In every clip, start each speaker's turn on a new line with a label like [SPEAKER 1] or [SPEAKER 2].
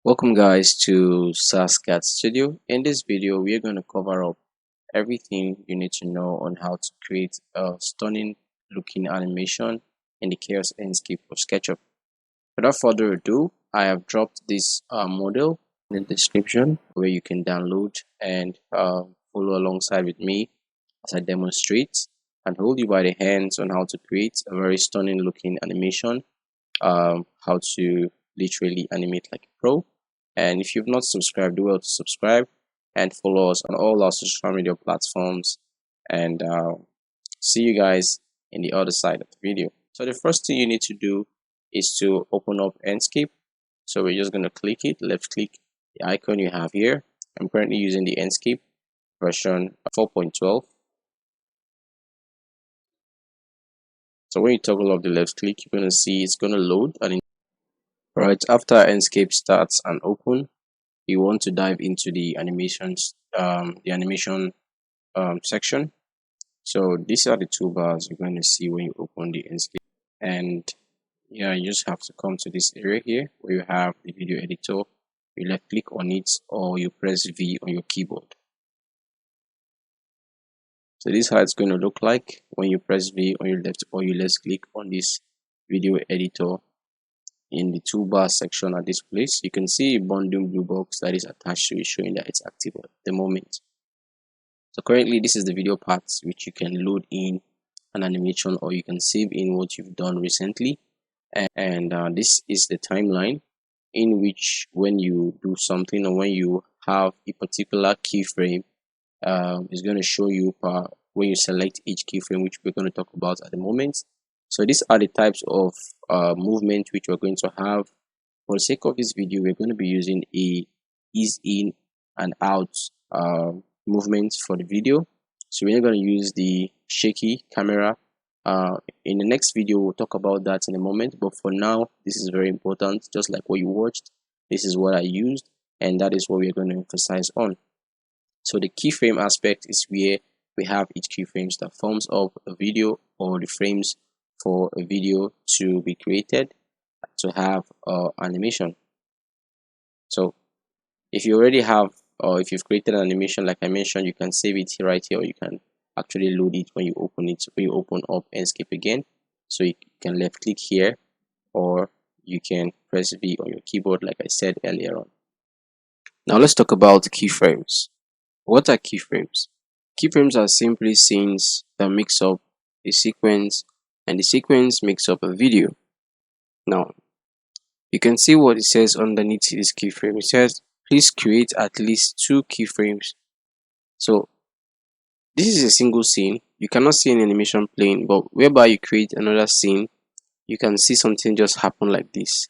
[SPEAKER 1] Welcome guys to SarzCAD Studio. In this video, we are going to cover up everything you need to know on how to create a stunning looking animation in the Chaos Enscape of SketchUp. Without further ado, I have dropped this model in the description where you can download and follow alongside with me as I demonstrate and hold you by the hands on how to create a very stunning looking animation, how to literally animate like a pro. And if you've not subscribed, do well to subscribe and follow us on all our social media platforms. And see you guys in the other side of the video. So the first thing you need to do is to open up Enscape. So we're just going to click it, left click the icon you have here. I'm currently using the Enscape version 4.12. So when you toggle off the left click, you're going to see it's going to load. And right after Enscape starts and open, you want to dive into the animations, section. So these are the toolbars you're going to see when you open the Enscape. And yeah, you just have to come to this area here where you have the video editor. You left click on it or you press V on your keyboard. So this is how it's going to look like when you press V on your left or you left click on this video editor. In the toolbar section at this place, you can see a bundle blue box that is attached to it showing that it's active at the moment. So currently this is the video part which you can load in an animation or you can save in what you've done recently. And this is the timeline in which when you do something or when you have a particular keyframe, it's going to show you when you select each keyframe, which we're going to talk about at the moment. So these are the types of movement which we're going to have. For the sake of this video, we're going to be using a ease in and out movement for the video. So we're going to use the shaky camera. In the next video, we'll talk about that in a moment. But for now, this is very important. Just like what you watched, this is what I used, and that is what we're going to emphasize on. So the keyframe aspect is where we have each keyframes that forms up a video or the frames for a video to be created to have animation. So if you already have or if you've created an animation like I mentioned, you can save it right here or you can actually load it when you open it, when you open up Enscape again. So you can left click here or you can press V on your keyboard like I said earlier on. Now let's talk about keyframes. What are keyframes? Keyframes are simply scenes that mix up a sequence and the sequence makes up a video. Now, you can see what it says underneath this keyframe. It says, please create at least 2 keyframes. So, this is a single scene. You cannot see an animation playing, but whereby you create another scene, you can see something just happen like this.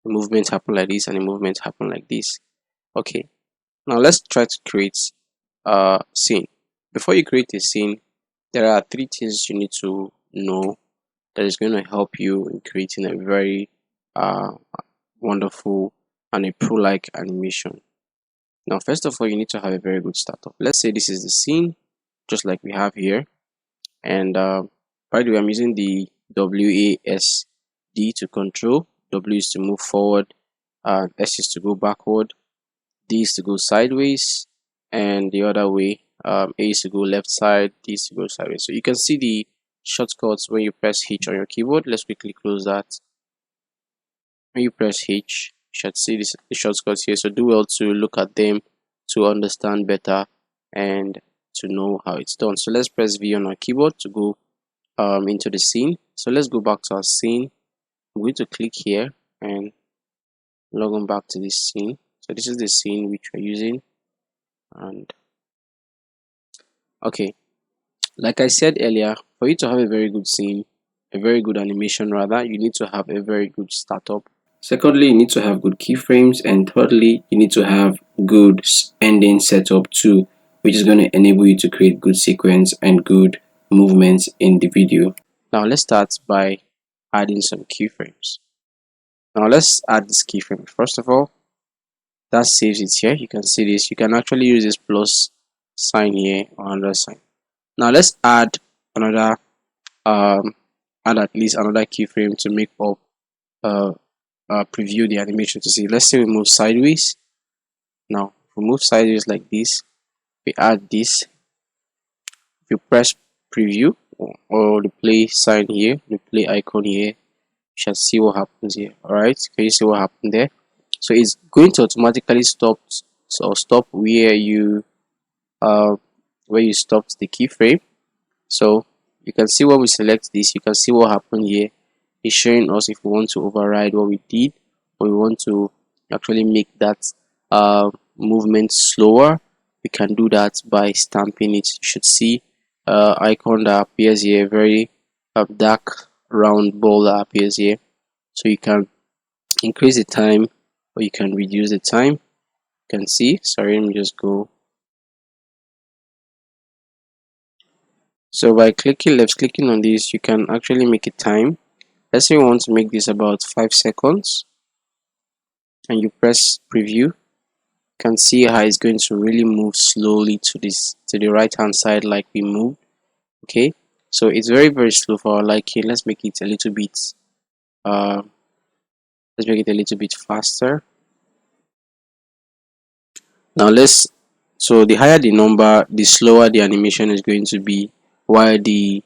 [SPEAKER 1] The movement happen like this and the movement happen like this. Okay, now let's try to create a scene. Before you create a scene, there are 3 things you need to know that is going to help you in creating a very wonderful and a pro-like animation. Now, first of all, you need to have a very good startup. Let's say this is the scene, just like we have here. And by the way, I'm using the WASD to control. W is to move forward, S is to go backward, D is to go sideways, and the other way, A is to go left side, D is to go sideways. So you can see the shortcuts when you press H on your keyboard. Let's quickly close that. When you press H, you should see the shortcuts here. So do well to look at them to understand better and to know how it's done. So let's press V on our keyboard to go into the scene. So let's go back to our scene. I'm going to click here and log on back to this scene. So this is the scene which we're using. And okay, like I said earlier, for you to have a very good scene, a very good animation rather, you need to have a very good startup. Secondly, you need to have good keyframes, and thirdly, you need to have good ending setup too, which is going to enable you to create good sequence and good movements in the video. Now let's start by adding some keyframes. Now let's add this keyframe. First of all, that saves it here. You can see this. You can actually use this plus sign here or another sign. Now let's add another add at least another keyframe to make up preview the animation to see. Let's say we move sideways. Now if we move sideways like this, we add this. If you press preview or the play sign here, the play icon here, you shall see what happens here. Alright, can you see what happened there? So it's going to automatically stop where you stopped the keyframe. So you can see when we select this, you can see what happened here. It's showing us if we want to override what we did, or we want to actually make that movement slower. We can do that by stamping it. You should see icon that appears here, very dark round ball that appears here. So you can increase the time or you can reduce the time. You can see, sorry, let me just go. So by left clicking on this, you can actually make a time. Let's say you want to make this about 5 seconds and you press preview. You can see how it's going to really move slowly to the right hand side like we moved. Okay, so it's very slow for our liking. Let's make it a little bit faster. Now so the higher the number, the slower the animation is going to be, while the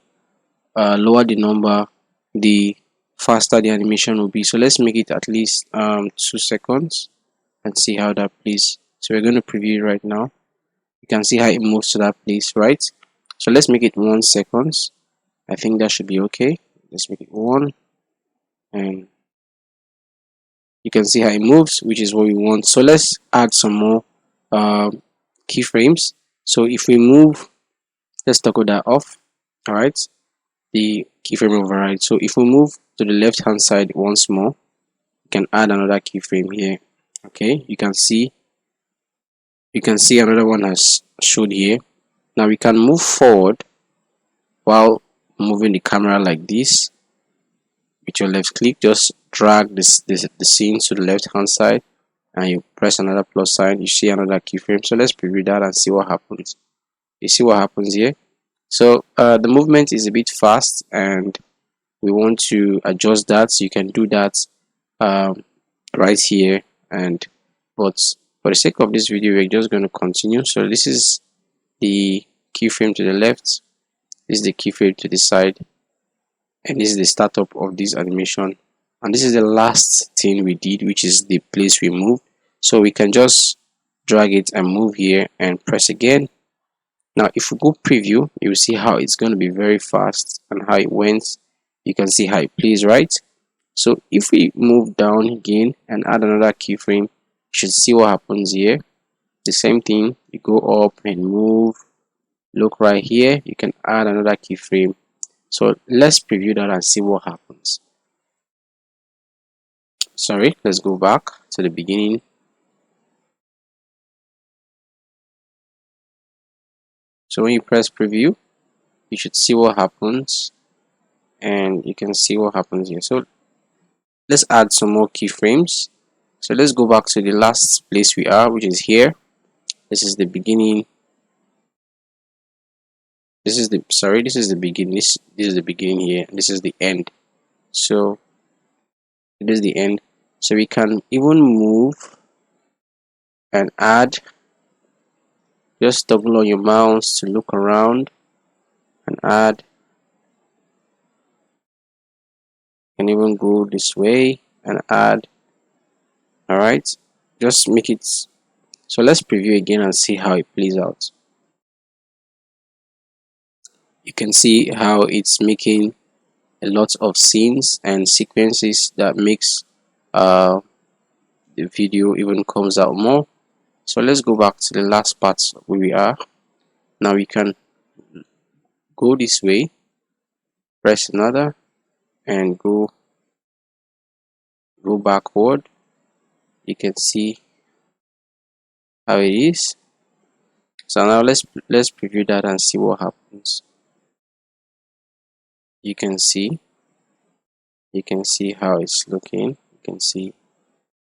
[SPEAKER 1] lower the number, the faster the animation will be. So let's make it at least 2 seconds and see how that plays. So we're going to preview it right now. You can see how it moves to that place, right? So let's make it 1 second. I think that should be okay. Let's make it 1, and you can see how it moves, which is what we want. So let's add some more keyframes. So if we move, let's toggle that off. All right, the keyframe override. So if we move to the left hand side once more, you can add another keyframe here. Okay, you can see another one has showed here. Now we can move forward while moving the camera like this. With your left click, just drag the scene to the left hand side and you press another plus sign. You see another keyframe. So let's preview that and see what happens. You see what happens here. So the movement is a bit fast and we want to adjust that. So you can do that right here, but for the sake of this video we're just going to continue. So this is the keyframe to the left, this is the keyframe to the side, and this is the startup of this animation, and this is the last thing we did, which is the place we moved. So we can just drag it and move here and press again. Now if we go preview, you will see how it's going to be very fast and how it went. You can see how it plays, right? So if we move down again and add another keyframe, you should see what happens here. The same thing, you go up and move. Look right here, you can add another keyframe. So let's preview that and see what happens. Sorry, let's go back to the beginning. So when you press preview, you should see what happens, and you can see what happens here. So let's add some more keyframes. So let's go back to the last place we are, which is here. This is the beginning. This is the beginning. This is the beginning here. This is the end. So it is the end. So we can even move and add. Just toggle on your mouse to look around and add. You can even go this way and add. Alright, just make it. So let's preview again and see how it plays out. You can see how it's making a lot of scenes and sequences that makes uh, the video even comes out more. So let's go back to the last part where we are. Now we can go this way, press another, and go backward. You can see how it is. So now let's preview that and see what happens. You can see how it's looking. You can see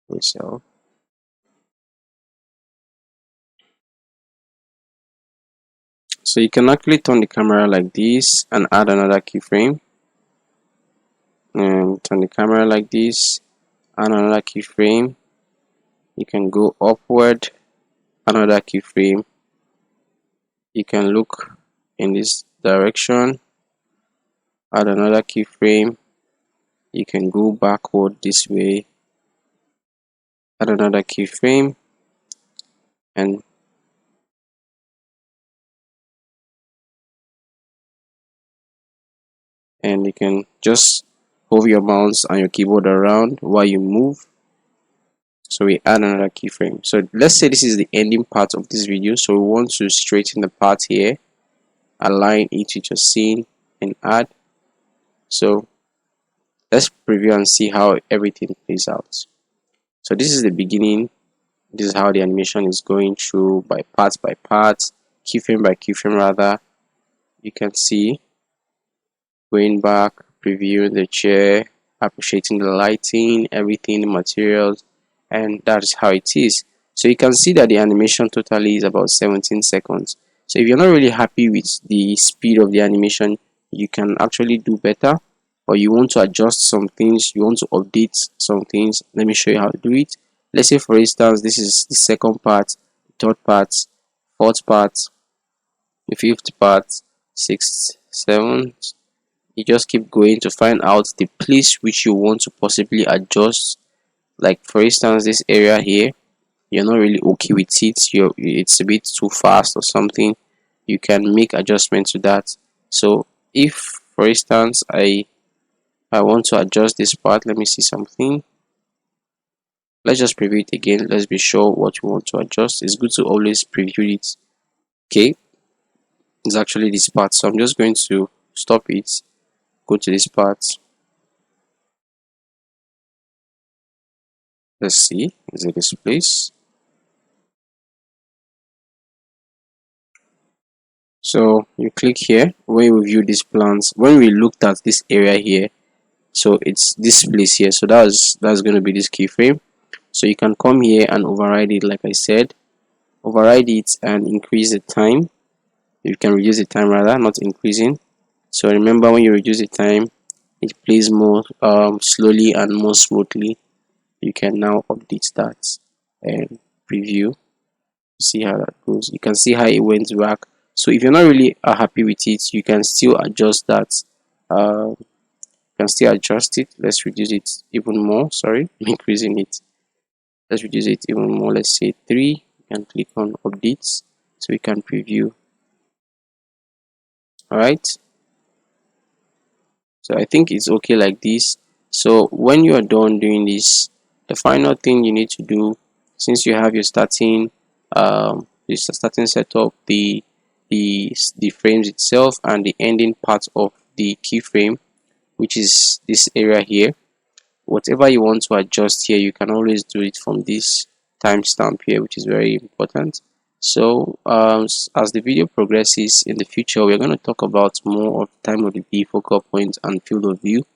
[SPEAKER 1] yourself. So you can actually turn the camera like this and add another keyframe, and turn the camera like this, add another keyframe. You can go upward, another keyframe. You can look in this direction, add another keyframe. You can go backward this way, add another keyframe, and you can just hover your mouse and your keyboard around while you move. So we add another keyframe. So let's say this is the ending part of this video, so we want to straighten the part here, align it with your scene, and add. So let's preview and see how everything plays out. So this is the beginning. This is how the animation is going through by part, keyframe by keyframe rather. You can see going back, previewing the chair, appreciating the lighting, everything, the materials, and that is how it is. So you can see that the animation totally is about 17 seconds. So if you're not really happy with the speed of the animation, you can actually do better, or you want to adjust some things, you want to update some things. Let me show you how to do it. Let's say for instance this is the second part, third part, fourth part, the fifth part, sixth, seventh. You just keep going to find out the place which you want to possibly adjust. Like for instance this area here, you're not really okay with it, it's a bit too fast or something, you can make adjustments to that. So if for instance I want to adjust this part, let me see something. Let's just preview it again. Let's be sure what we want to adjust. It's good to always preview it. Okay, it's actually this part, so I'm just going to stop it, go to this part. Let's see, is it this place? So you click here. When we view these plans, when we looked at this area here, so it's this place here, so that's going to be this keyframe. So you can come here and override it. Like I said, override it and increase the time. You can reduce the time rather, not increasing. So remember, when you reduce the time, it plays more slowly and more smoothly. You can now update that and preview, see how that goes. You can see how it went back. So if you're not really happy with it, you can still adjust that. You can still adjust it. Let's reduce it even more. Sorry, I'm increasing it. Let's reduce it even more. Let's say 3. You can click on updates so we can preview. All right. So I think it's okay like this. So when you are done doing this, the final thing you need to do, since you have your starting setup, the frames itself and the ending part of the keyframe, which is this area here, whatever you want to adjust here, you can always do it from this timestamp here, which is very important. So as the video progresses in the future, we're going to talk about more of time of the day, focal point, and field of view,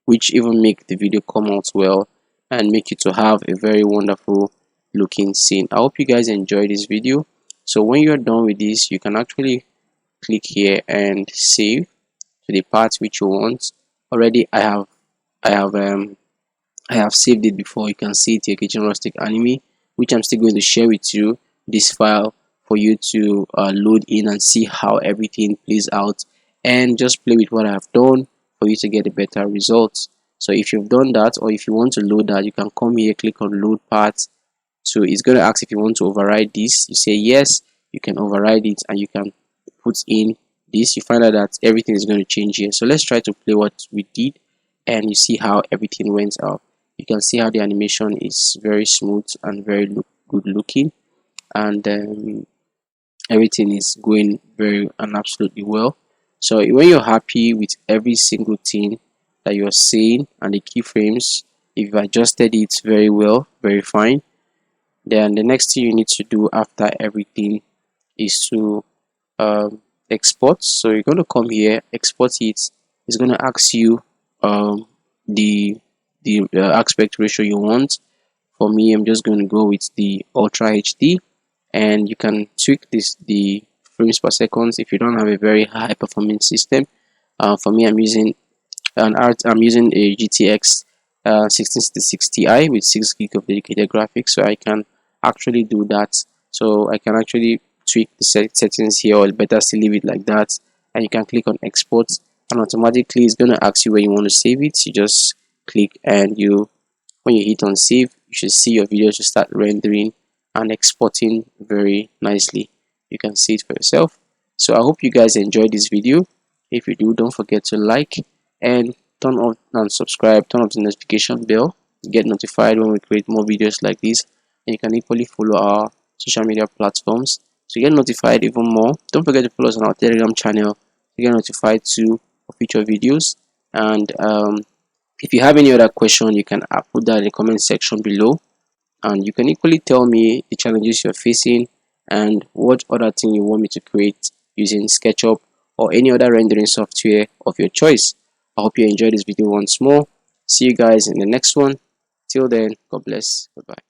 [SPEAKER 1] which even make the video come out well and make you to have a very wonderful looking scene. I hope you guys enjoyed this video. So when you're done with this, you can actually click here and save to the part which you want. Already I have saved it before. You can see it here, Kitchen Rustic Anime, which I'm still going to share with you this file for you to load in and see how everything plays out, and just play with what I've done for you to get a better result. So if you've done that, or if you want to load that, you can come here, click on load parts. So it's going to ask if you want to override this. You say yes, you can override it, and you can put in this, you find out that everything is going to change here. So let's try to play what we did, and you see how everything went out. You can see how the animation is very smooth and very good looking, and everything is going very and absolutely well. So when you're happy with every single thing that you're seeing and the keyframes, if you've adjusted it very well, very fine, then the next thing you need to do after everything is to export. So you're going to come here, export it. It's going to ask you the aspect ratio you want. For me, I'm just going to go with the Ultra HD, and you can tweak the frames per second if you don't have a very high performance system. For me, I'm using a GTX 1666 Ti with 6 gig of dedicated graphics, so I can actually do that. So I can actually tweak the settings here, or better still leave it like that, and you can click on export, and automatically it's going to ask you where you want to save it. You just click, and when you hit on save, you should see your video to start rendering and exporting very nicely. You can see it for yourself. So I hope you guys enjoyed this video. If you do, don't forget to like and turn on and subscribe, turn on the notification bell, get notified when we create more videos like this. And you can equally follow our social media platforms to get notified even more. Don't forget to follow us on our Telegram channel to get notified too of future videos. And if you have any other question, you can put that in the comment section below, and you can equally tell me the challenges you're facing and what other thing you want me to create using SketchUp or any other rendering software of your choice. I hope you enjoyed this video once more. See you guys in the next one. Till then, God bless. Bye bye.